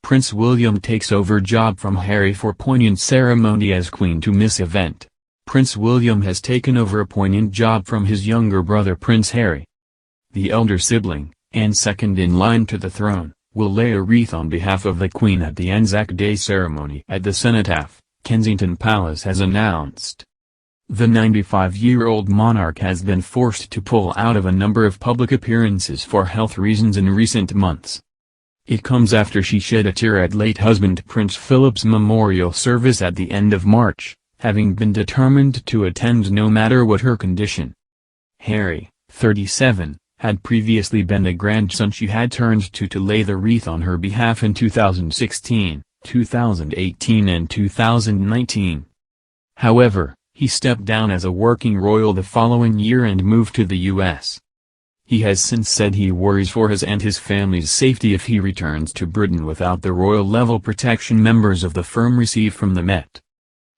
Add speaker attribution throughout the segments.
Speaker 1: Prince William takes over job from Harry for poignant ceremony as Queen to Miss event. Prince William has taken over a poignant job from his younger brother Prince Harry. The elder sibling, and second in line to the throne, will lay a wreath on behalf of the Queen at the Anzac Day ceremony at the Cenotaph, Kensington Palace has announced. The 95-year-old monarch has been forced to pull out of a number of public appearances for health reasons in recent months. It comes after she shed a tear at late husband Prince Philip's memorial service at the end of March, having been determined to attend no matter what her condition. Harry, 37, had previously been the grandson she had turned to lay the wreath on her behalf in 2016, 2018 and 2019. However, he stepped down as a working royal the following year and moved to the U.S. He has since said he worries for his and his family's safety if he returns to Britain without the royal-level protection members of the firm receive from the Met.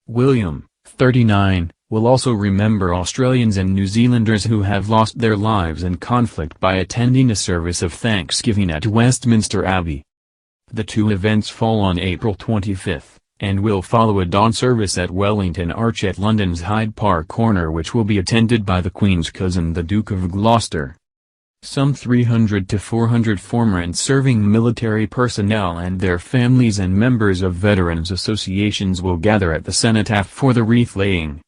Speaker 1: William, 39, will also remember Australians and New Zealanders who have lost their lives in conflict by attending a service of thanksgiving at Westminster Abbey. The two events fall on April 25. And will follow a dawn service at Wellington Arch at London's Hyde Park Corner, which will be attended by the Queen's cousin the Duke of Gloucester. Some 300 to 400 former and serving military personnel and their families and members of veterans associations will gather at the Cenotaph for the wreath-laying.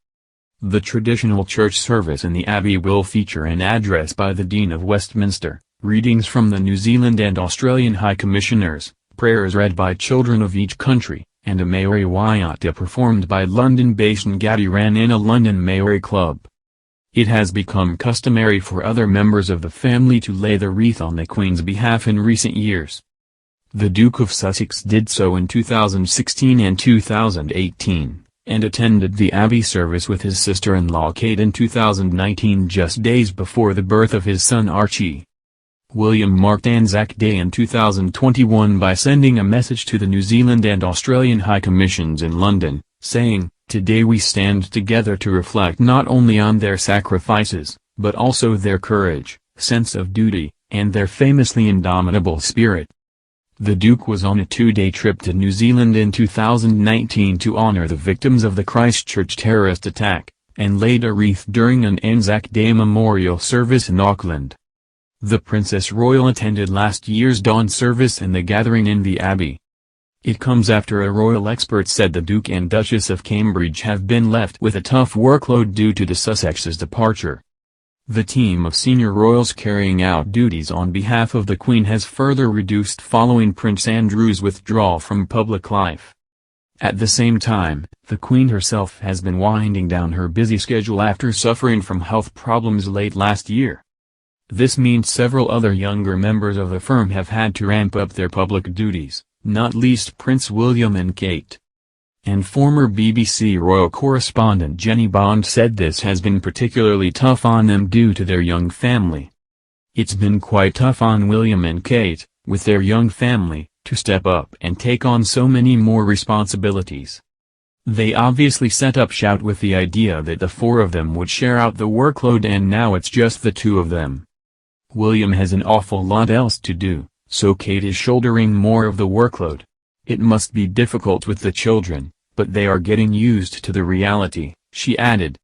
Speaker 1: The traditional church service in the Abbey will feature an address by the Dean of Westminster, readings from the New Zealand and Australian High Commissioners, prayers read by children of each country, and a Maori Waiata performed by London-based Ngati Ranana London Maori Club. It has become customary for other members of the family to lay the wreath on the Queen's behalf in recent years. The Duke of Sussex did so in 2016 and 2018, and attended the Abbey service with his sister-in-law Kate in 2019, just days before the birth of his son Archie. William marked Anzac Day in 2021 by sending a message to the New Zealand and Australian High Commissions in London, saying, "Today we stand together to reflect not only on their sacrifices, but also their courage, sense of duty, and their famously indomitable spirit." The Duke was on a 2-day trip to New Zealand in 2019 to honor the victims of the Christchurch terrorist attack, and laid a wreath during an Anzac Day memorial service in Auckland. The Princess Royal attended last year's dawn service and the gathering in the Abbey. It comes after a royal expert said the Duke and Duchess of Cambridge have been left with a tough workload due to the Sussex's departure. The team of senior royals carrying out duties on behalf of the Queen has further reduced following Prince Andrew's withdrawal from public life. At the same time, the Queen herself has been winding down her busy schedule after suffering from health problems late last year. This means several other younger members of the firm have had to ramp up their public duties, not least Prince William and Kate. And former BBC royal correspondent Jenny Bond said this has been particularly tough on them due to their young family. It's been quite tough on William and Kate, with their young family, to step up and take on so many more responsibilities. They obviously set up shop with the idea that the four of them would share out the workload, and now it's just the two of them. William has an awful lot else to do, so Kate is shouldering more of the workload. It must be difficult with the children, but they are getting used to the reality, she added.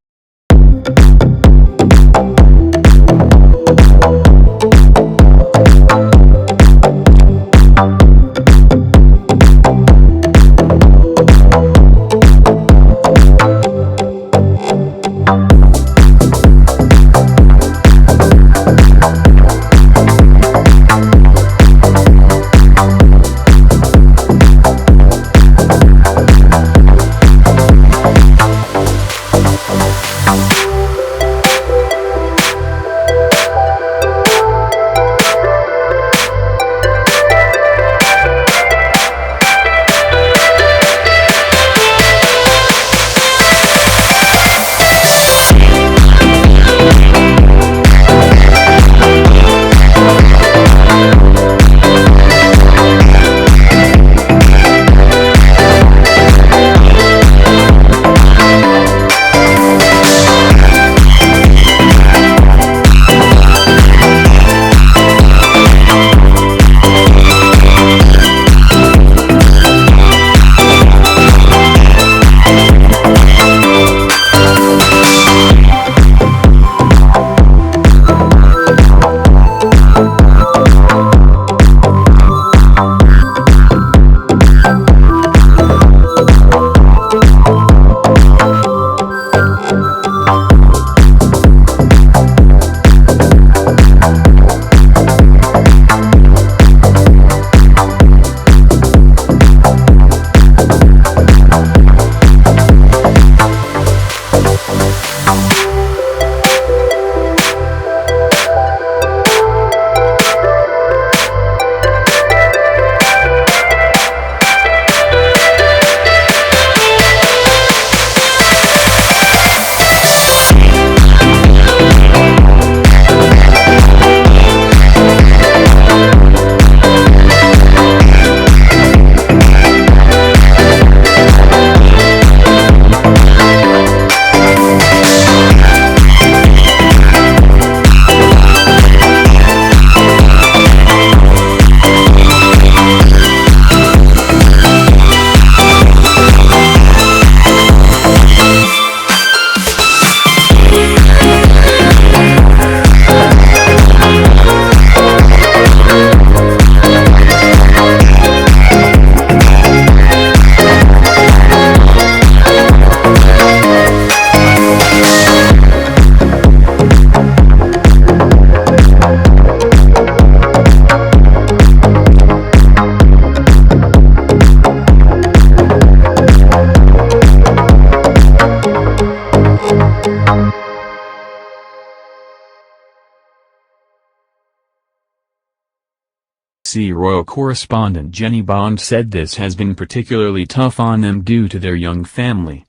Speaker 1: BBC royal correspondent Jenny Bond said this has been particularly tough on them due to their young family.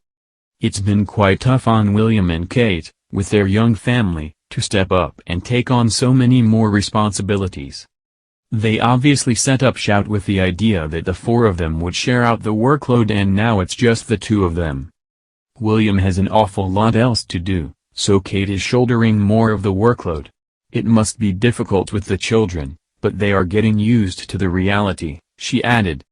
Speaker 1: It's been quite tough on William and Kate, with their young family, to step up and take on so many more responsibilities. They obviously set up Shout with the idea that the four of them would share out the workload, and now it's just the two of them. William has an awful lot else to do, so Kate is shouldering more of the workload. It must be difficult with the children, but they are getting used to the reality, she added.